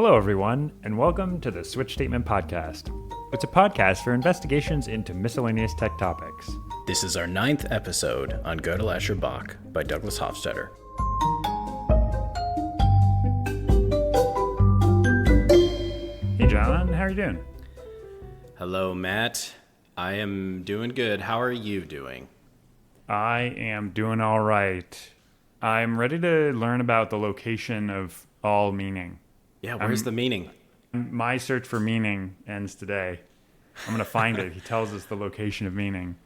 Hello, everyone, and welcome to the Switch Statement Podcast. It's a podcast for investigations into miscellaneous tech topics. This is our 9th episode on Gödel, Escher, Bach by Douglas Hofstadter. Hey, John, how are you doing? Hello, Matt. I am doing good. How are you doing? I am doing all right. I'm ready to learn about the location of all meaning. Yeah, where's the meaning? My search for meaning ends today. I'm going to find it. He tells us the location of meaning.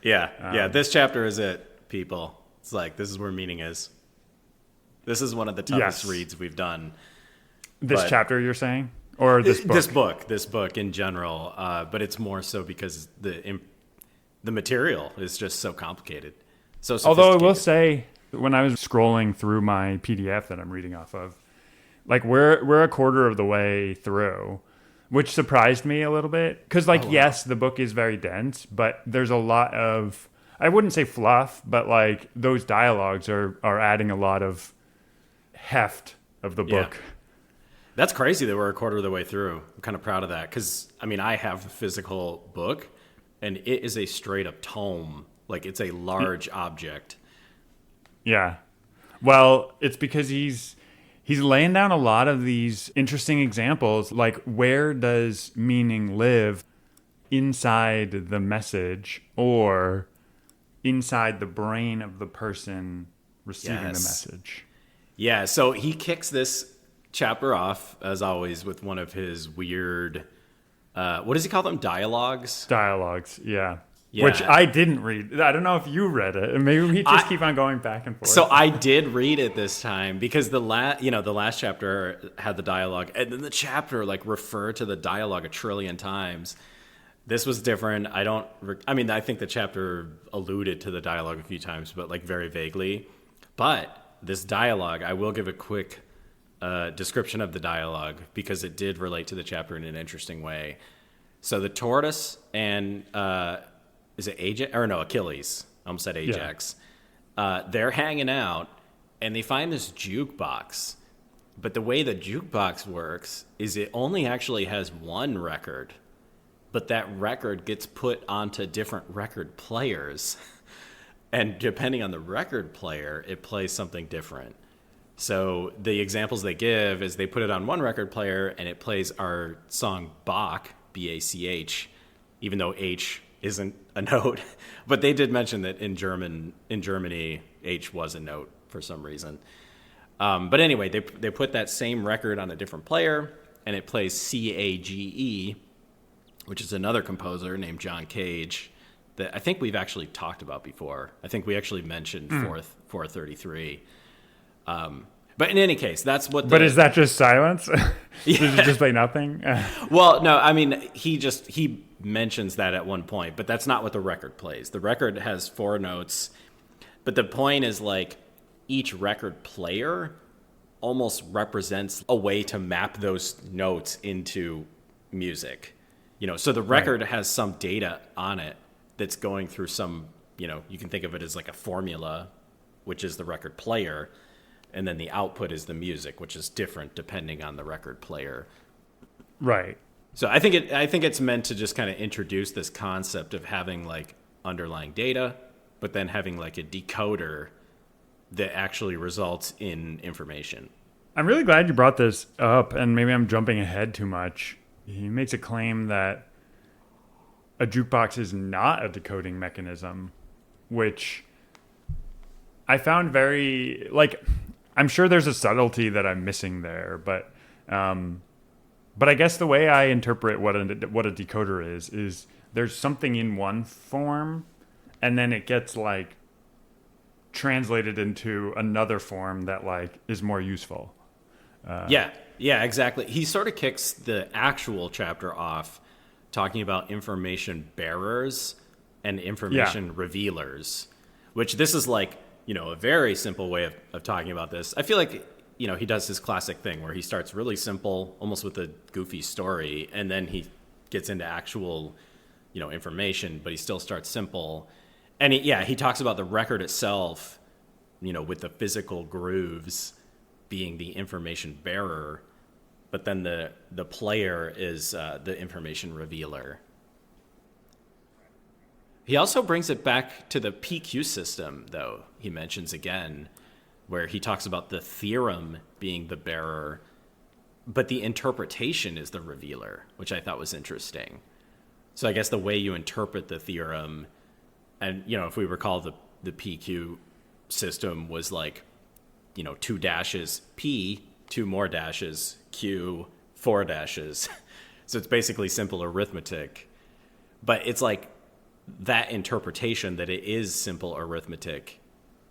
Yeah, this chapter is it, people. It's like, this is where meaning is. This is one of the toughest reads we've done. This chapter, you're saying? Or this book? This book in general. But it's more so because the material is just so complicated. So although I will say, when I was scrolling through my PDF that I'm reading off of, like we're a quarter of the way through, which surprised me a little bit. Because yes, the book is very dense, but there's a lot of, I wouldn't say fluff, but like those dialogues are adding a lot of heft of the book. Yeah. That's crazy that we're a quarter of the way through. I'm kind of proud of that because, I mean, I have a physical book and it is a straight up tome. Like it's a large object. Yeah. Well, it's because he's laying down a lot of these interesting examples, like where does meaning live inside the message or inside the brain of the person receiving the message? Yeah, so he kicks this chapter off, as always, with one of his weird, what does he call them? Dialogues? Dialogues, yeah. Which I didn't read. I don't know if you read it. Maybe we just keep on going back and forth. So I did read it this time because the last chapter had the dialogue, and then the chapter referred to the dialogue a trillion times. This was different. I think the chapter alluded to the dialogue a few times, but very vaguely. But this dialogue, I will give a quick description of the dialogue because it did relate to the chapter in an interesting way. So the tortoise and is it Ajax? Or no, Achilles. I almost said Ajax. Yeah. They're hanging out, and they find this jukebox. But the way the jukebox works is it only actually has one record, but that record gets put onto different record players. And depending on the record player, it plays something different. So the examples they give is they put it on one record player, and it plays our song Bach, B-A-C-H, even though H isn't a note, but they did mention that in Germany, H was a note for some reason. But anyway, they put that same record on a different player, and it plays C-A-G-E, which is another composer named John Cage that I think we've actually talked about before. I think we actually mentioned 433. But in any case, that's what. But is that just silence? Does it just play nothing? Well, no. I mean, he mentions that at one point, but that's not what the record plays. The record has 4 notes, but the point is each record player almost represents a way to map those notes into music. So the record has some data on it that's going through some. You can think of it as a formula, which is the record player. And then the output is the music, which is different depending on the record player. Right. So I think it's meant to just kind of introduce this concept of having underlying data, but then having a decoder that actually results in information. I'm really glad you brought this up, and maybe I'm jumping ahead too much. He makes a claim that a jukebox is not a decoding mechanism, which I found very I'm sure there's a subtlety that I'm missing there, but I guess the way I interpret what a decoder is there's something in one form, and then it gets translated into another form that is more useful. Yeah, exactly. He sort of kicks the actual chapter off talking about information bearers and information revealers, which this is a very simple way of talking about this. I feel like, he does his classic thing where he starts really simple, almost with a goofy story, and then he gets into actual, information, but he still starts simple. And he talks about the record itself, with the physical grooves being the information bearer, but then the player is the information revealer. He also brings it back to the PQ system, though. He mentions again, where he talks about the theorem being the bearer, but the interpretation is the revealer, which I thought was interesting. So I guess the way you interpret the theorem, and, if we recall the PQ system was like, 2 dashes P, 2 more dashes Q, 4 dashes. So it's basically simple arithmetic. But it's like that interpretation that it is simple arithmetic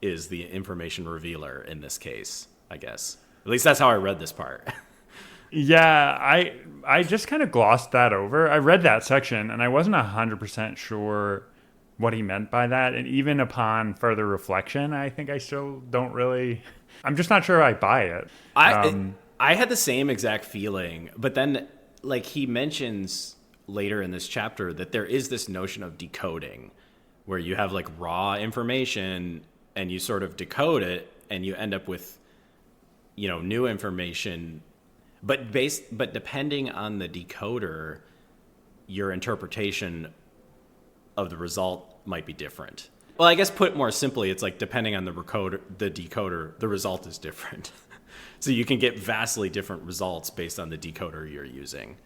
is the information revealer in this case, I guess. At least that's how I read this part. Yeah, I just kind of glossed that over. I read that section, and I wasn't 100% sure what he meant by that. And even upon further reflection, I think I still don't really... I'm just not sure I buy it. I had the same exact feeling, but then, like, he mentions later in this chapter that there is this notion of decoding, where you have, like, raw information, and you sort of decode it, and you end up with, new information. But depending on the decoder, your interpretation of the result might be different. Well, I guess put more simply, it's like depending on the decoder, the result is different. So you can get vastly different results based on the decoder you're using.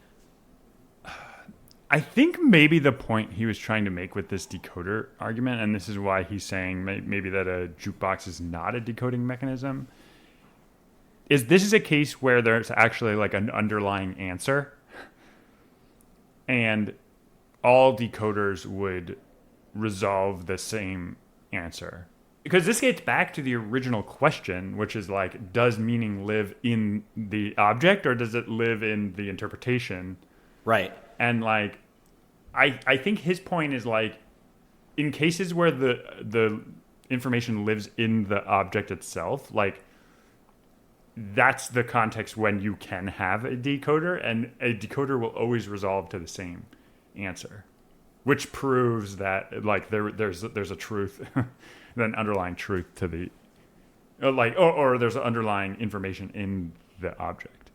I think maybe the point he was trying to make with this decoder argument, and this is why he's saying maybe that a jukebox is not a decoding mechanism, is this is a case where there's actually like an underlying answer, and all decoders would resolve the same answer. Because this gets back to the original question, which is like, does meaning live in the object or does it live in the interpretation? Right. And like, I think his point is like, in cases where the information lives in the object itself, like, that's the context when you can have a decoder, and a decoder will always resolve to the same answer, which proves that like there's a truth, an underlying truth to the or there's an underlying information in the object.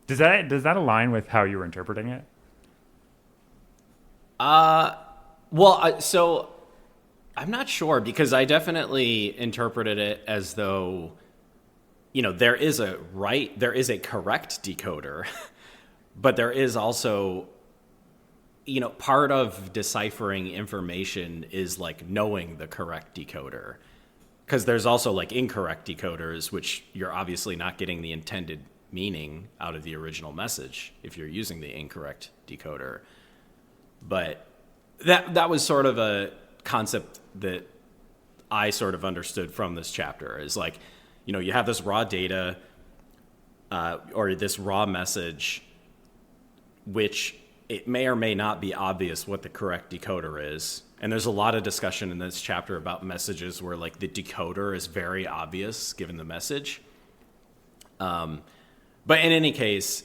Does that align with how you were interpreting it? So I'm not sure, because I definitely interpreted it as though, there is a correct decoder, but there is also, part of deciphering information is like knowing the correct decoder, because there's also like incorrect decoders, which you're obviously not getting the intended meaning out of the original message if you're using the incorrect decoder. But that was sort of a concept that I sort of understood from this chapter, is like, you have this raw data or this raw message, which it may or may not be obvious what the correct decoder is. And there's a lot of discussion in this chapter about messages where like the decoder is very obvious given the message. But in any case,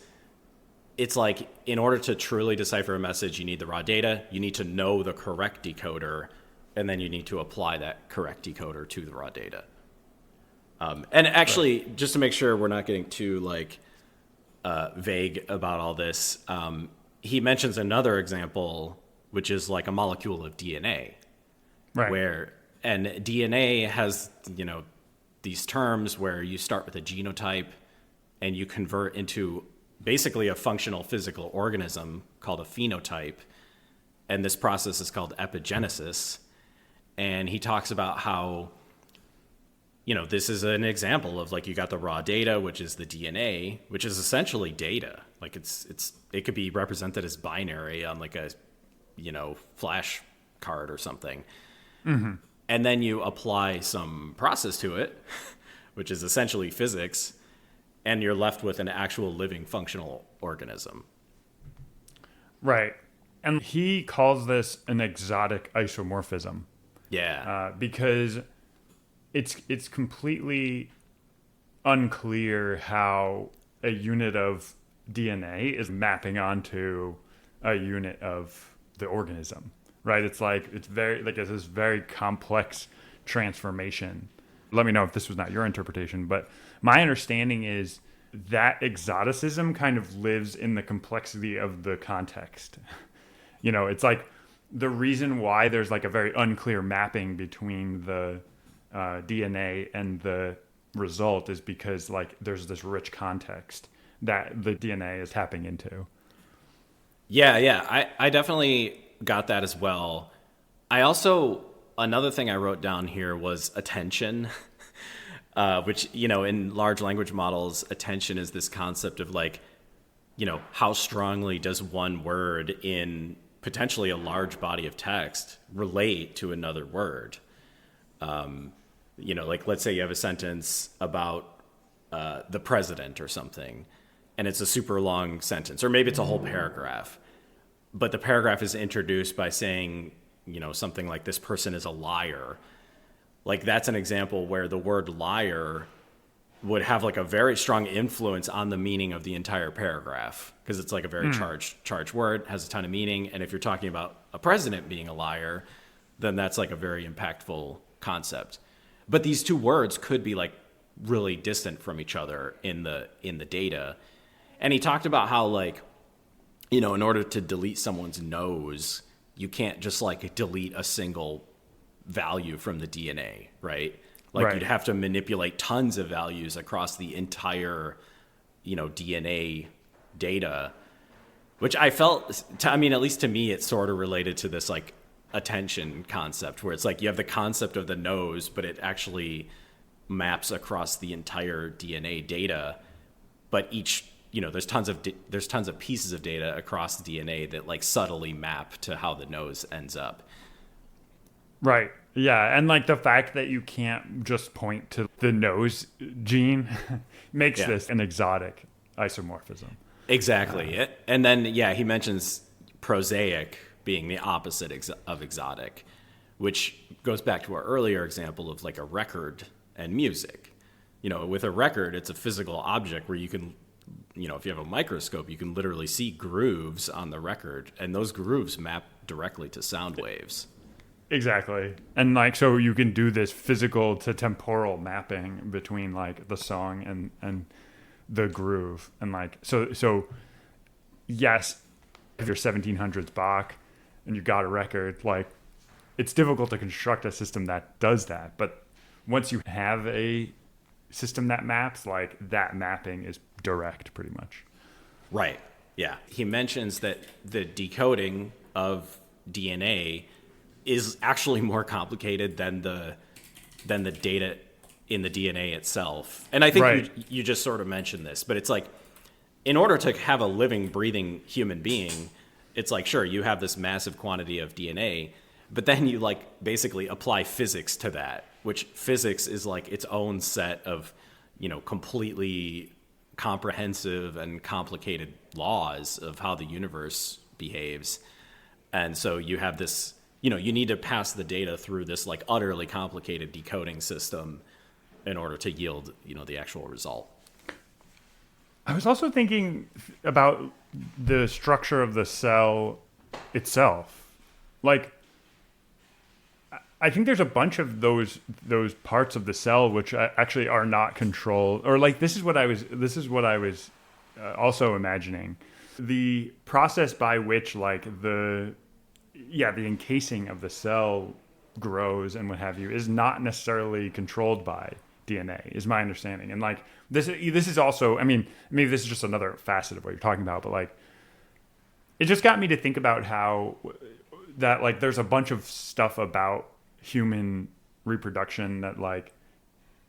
it's like, in order to truly decipher a message, you need the raw data, you need to know the correct decoder, and then you need to apply that correct decoder to the raw data. And actually, right, just to make sure we're not getting too like vague about all this, he mentions another example, which is like a molecule of DNA, right? And DNA has, these terms where you start with a genotype and you convert into basically a functional physical organism called a phenotype. And this process is called epigenesis. And he talks about how, this is an example of like, you got the raw data, which is the DNA, which is essentially data. Like it could be represented as binary on like a, flash card or something. Mm-hmm. And then you apply some process to it, which is essentially physics, and you're left with an actual living functional organism. Right. And he calls this an exotic isomorphism. Yeah. Because it's completely unclear how a unit of DNA is mapping onto a unit of the organism, right? It's very like it's this very complex transformation. Let me know if this was not your interpretation, but my understanding is that exoticism kind of lives in the complexity of the context. It's like the reason why there's like a very unclear mapping between the DNA and the result is because like there's this rich context that the DNA is tapping into. Yeah. I definitely got that as well. I also, another thing I wrote down here was attention, which, in large language models, attention is this concept of like, how strongly does one word in potentially a large body of text relate to another word? Like let's say you have a sentence about the president or something, and it's a super long sentence, or maybe it's a whole paragraph, but the paragraph is introduced by saying, something like this person is a liar. Like that's an example where the word liar would have like a very strong influence on the meaning of the entire paragraph, because it's like a very charged word, has a ton of meaning. And if you're talking about a president being a liar, then that's like a very impactful concept. But these two words could be like really distant from each other in the data. And he talked about how like, in order to delete someone's nose, you can't just like delete a single value from the DNA, right? Like Right. You'd have to manipulate tons of values across the entire, DNA data, which I felt, at least to me, it's sort of related to this like attention concept, where it's like you have the concept of the nose, but it actually maps across the entire DNA data. But each, there's tons of pieces of data across the DNA that like subtly map to how the nose ends up. Right. Yeah, and like the fact that you can't just point to the nose gene makes this an exotic isomorphism. Exactly. And then, he mentions prosaic being the opposite of exotic, which goes back to our earlier example of like a record and music. With a record, it's a physical object where you can, if you have a microscope, you can literally see grooves on the record, and those grooves map directly to sound waves. Exactly. And like, so you can do this physical to temporal mapping between like the song and the groove. And like, so yes, if you're 1700s Bach and you got a record, like it's difficult to construct a system that does that. But once you have a system that maps, like that mapping is direct pretty much. Right. Yeah. He mentions that the decoding of DNA is actually more complicated than the data in the DNA itself. And I think you just sort of mentioned this, but it's like, in order to have a living, breathing human being, it's like, sure, you have this massive quantity of DNA, but then you like basically apply physics to that, which physics is like its own set of, completely comprehensive and complicated laws of how the universe behaves. And so you have this, you need to pass the data through this like utterly complicated decoding system in order to yield, the actual result. I was also thinking about the structure of the cell itself. Like, I think there's a bunch of those parts of the cell which actually are not controlled, or like this is what I was also imagining. The process by which like the encasing of the cell grows and what have you is not necessarily controlled by DNA, is my understanding. And like this is also, maybe this is just another facet of what you're talking about, but like it just got me to think about how that like there's a bunch of stuff about human reproduction that like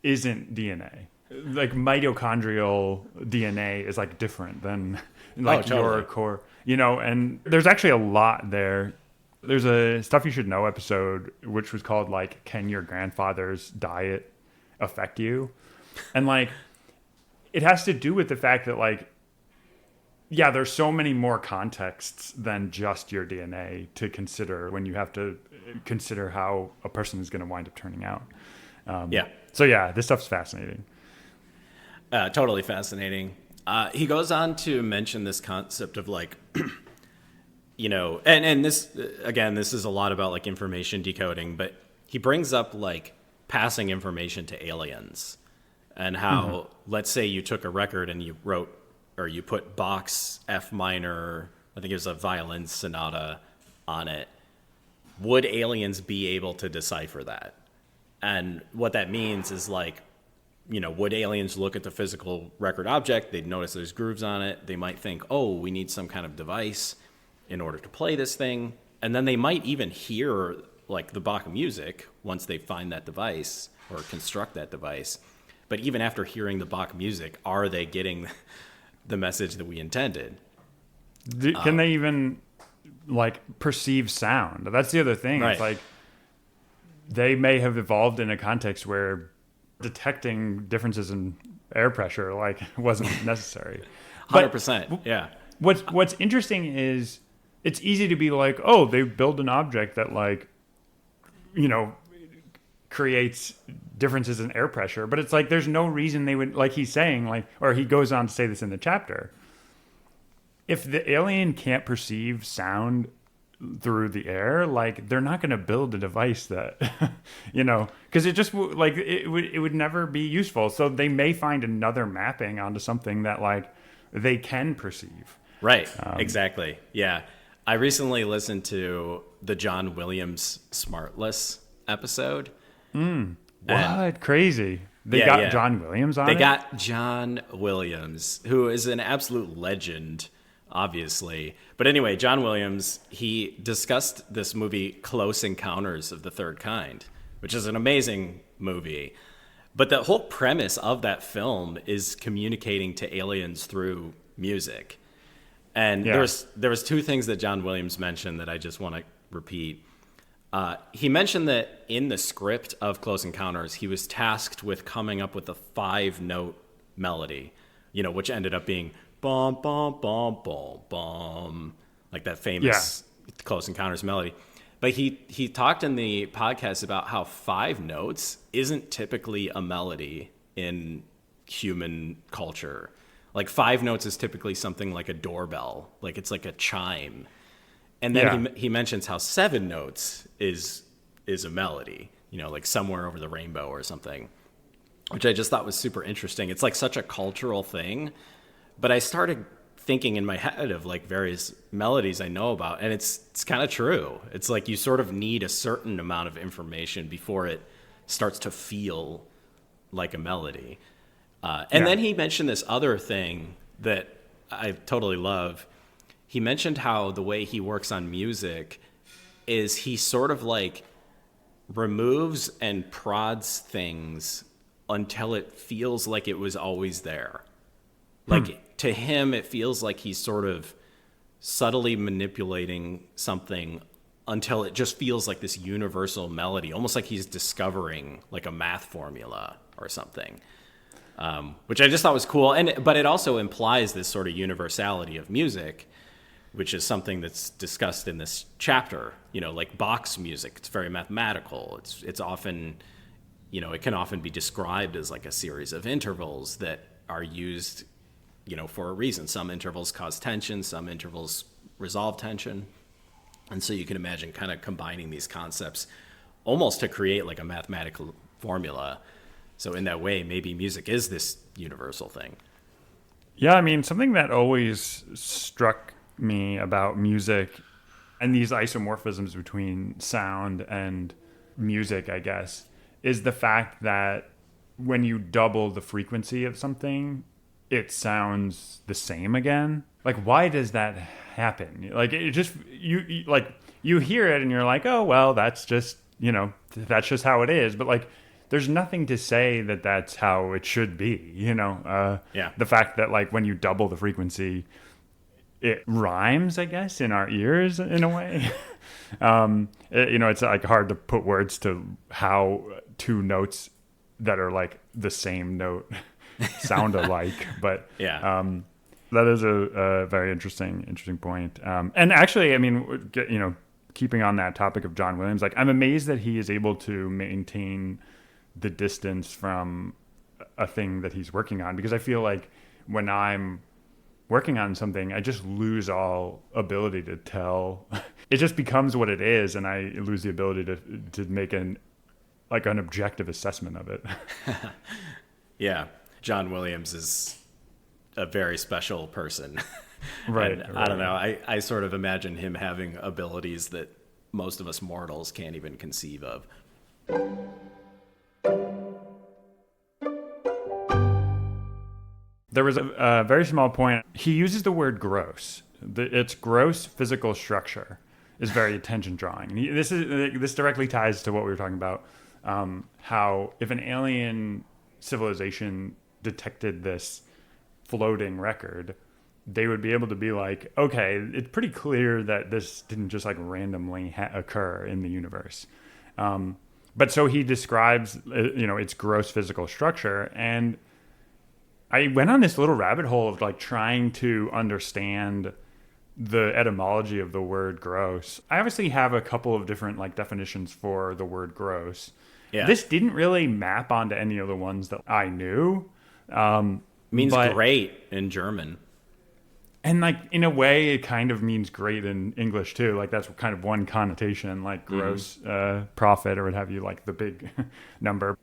isn't DNA. Like mitochondrial DNA is like different than like your core, and there's actually a lot there. There's a Stuff You Should Know episode, which was called like, Can Your Grandfather's Diet Affect You? And like, it has to do with the fact that like, yeah, there's so many more contexts than just your DNA to consider when you have to consider how a person is going to wind up turning out. So yeah, this stuff's fascinating. Totally fascinating. He goes on to mention this concept of like, and this, again, this is a lot about like information decoding, but he brings up like passing information to aliens. and how, let's say you took a record and you wrote, or you put Bach's F minor, I think it was a violin sonata on it. Would aliens be able to decipher that? And what that means is like, would aliens look at the physical record object? They'd notice there's grooves on it. They might think, oh, we need some kind of device in order to play this thing. And then they might even hear like the Bach music once they find that device or construct that device. But even after hearing the Bach music, are they getting the message that we intended? Can they even like perceive sound? That's the other thing. Right. It's like they may have evolved in a context where detecting differences in air pressure like wasn't necessary. 100%. Yeah. What's interesting is it's easy to be like, oh, they build an object that like, creates differences in air pressure, but it's like there's no reason they would, like he's saying, like, or he goes on to say this in the chapter. If the alien can't perceive sound through the air, like they're not going to build a device that, because it just like it would never be useful. So they may find another mapping onto something that like they can perceive. Right. Exactly. Yeah. I recently listened to the John Williams Smartless episode. What? Crazy. They got John Williams on it? They got John Williams, who is an absolute legend, obviously. But anyway, John Williams, he discussed this movie Close Encounters of the Third Kind, which is an amazing movie. But the whole premise of that film is communicating to aliens through music. And there was two things that John Williams mentioned that I just want to repeat. He mentioned that in the script of Close Encounters, he was tasked with coming up with a 5-note melody, which ended up being bum, bum, bum, bum, bum, like that famous Close Encounters melody. But he talked in the podcast about how 5 notes isn't typically a melody in human culture. Like 5 notes is typically something like a doorbell, like it's like a chime. And then he mentions how 7 notes is a melody, like Somewhere Over the Rainbow or something, which I just thought was super interesting. It's like such a cultural thing. But I started thinking in my head of like various melodies I know about, and it's kind of true. It's like you sort of need a certain amount of information before it starts to feel like a melody. And then he mentioned this other thing that I totally love. He mentioned how the way he works on music is he sort of like removes and prods things until it feels like it was always there. Like to him, it feels like he's sort of subtly manipulating something until it just feels like this universal melody, almost like he's discovering like a math formula or something, which I just thought was cool. But it also implies this sort of universality of music, which is something that's discussed in this chapter. Like Bach's music, it's very mathematical. It's often, it can often be described as like a series of intervals that are used, for a reason. Some intervals cause tension, some intervals resolve tension. And so you can imagine kind of combining these concepts almost to create like a mathematical formula. So in that way, maybe music is this universal thing. Yeah, I mean, something that always struck me about music and these isomorphisms between sound and music, I guess, is the fact that when you double the frequency of something, it sounds the same again. Like, why does that happen? Like, it just, you hear it and you're like, oh, well, that's just, that's just how it is. But like, there's nothing to say that that's how it should be, The fact that like when you double the frequency, it rhymes, I guess, in our ears in a way. It's like hard to put words to how 2 notes that are like the same note sound alike. But that is a very interesting point. And actually, I mean, keeping on that topic of John Williams, like I'm amazed that he is able to maintain the distance from a thing that he's working on, because I feel like when I'm working on something, I just lose all ability to tell. It just becomes what it is, and I lose the ability to make an objective assessment of it. Yeah, John Williams is a very special person. Right. And I don't know. I sort of imagine him having abilities that most of us mortals can't even conceive of. There was a very small point. He uses the word gross. Its gross physical structure is very attention drawing. This directly ties to what we were talking about. How if an alien civilization detected this floating record, they would be able to be like, okay, it's pretty clear that this didn't just like randomly occur in the universe. But so he describes, its gross physical structure, and I went on this little rabbit hole of like trying to understand the etymology of the word gross. I obviously have a couple of different like definitions for the word gross. Yeah. This didn't really map onto any of the ones that I knew. Means great in German. And like in a way, it kind of means great in English too. Like that's kind of one connotation, like gross profit or what have you, like the big number.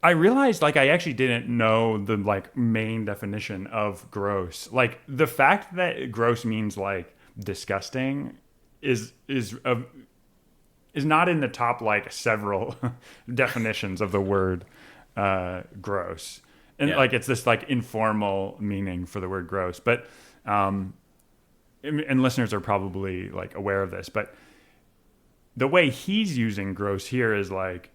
I realized like I actually didn't know the like main definition of gross. Like the fact that gross means like disgusting is not in the top like several definitions of the word gross. And like it's this like informal meaning for the word gross. But and listeners are probably like aware of this, but the way he's using gross here is like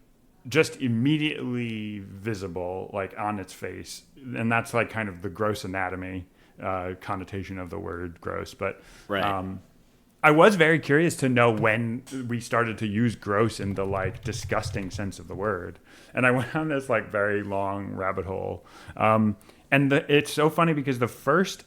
just immediately visible, like on its face. And that's like kind of the gross anatomy connotation of the word gross. But right. I was very curious to know when we started to use gross in the like disgusting sense of the word. And I went on this like very long rabbit hole. It's so funny because the first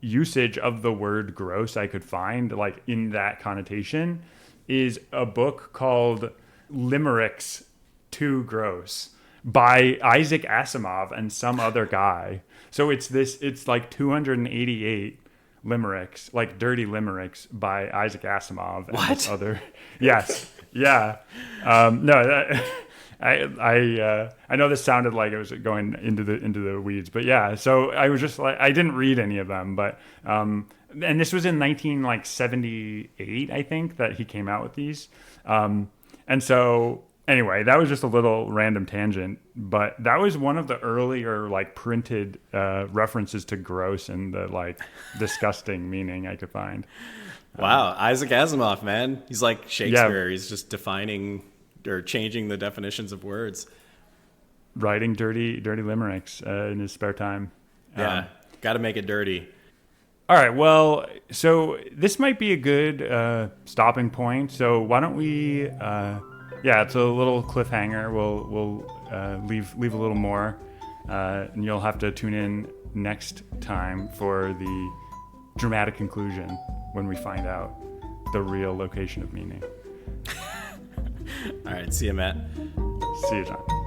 usage of the word gross I could find like in that connotation is a book called Limericks Too Gross by Isaac Asimov and some other guy. So it's like 288 limericks, like dirty limericks by Isaac Asimov. And what? Other, yes, yeah. I know this sounded like it was going into the weeds, but yeah. So I was just like, I didn't read any of them, but and this was in 1978, I think, that he came out with these. And so anyway, that was just a little random tangent, but that was one of the earlier like printed references to gross and the like disgusting meaning I could find. Wow, Isaac Asimov, man, he's like Shakespeare. Yeah. He's just defining or changing the definitions of words, writing dirty limericks in his spare time. Yeah, got to make it dirty. All right, well, so this might be a good stopping point. So why don't we? It's a little cliffhanger. We'll leave a little more, and you'll have to tune in next time for the dramatic conclusion when we find out the real location of meaning. All right, see you, Matt. See you, John.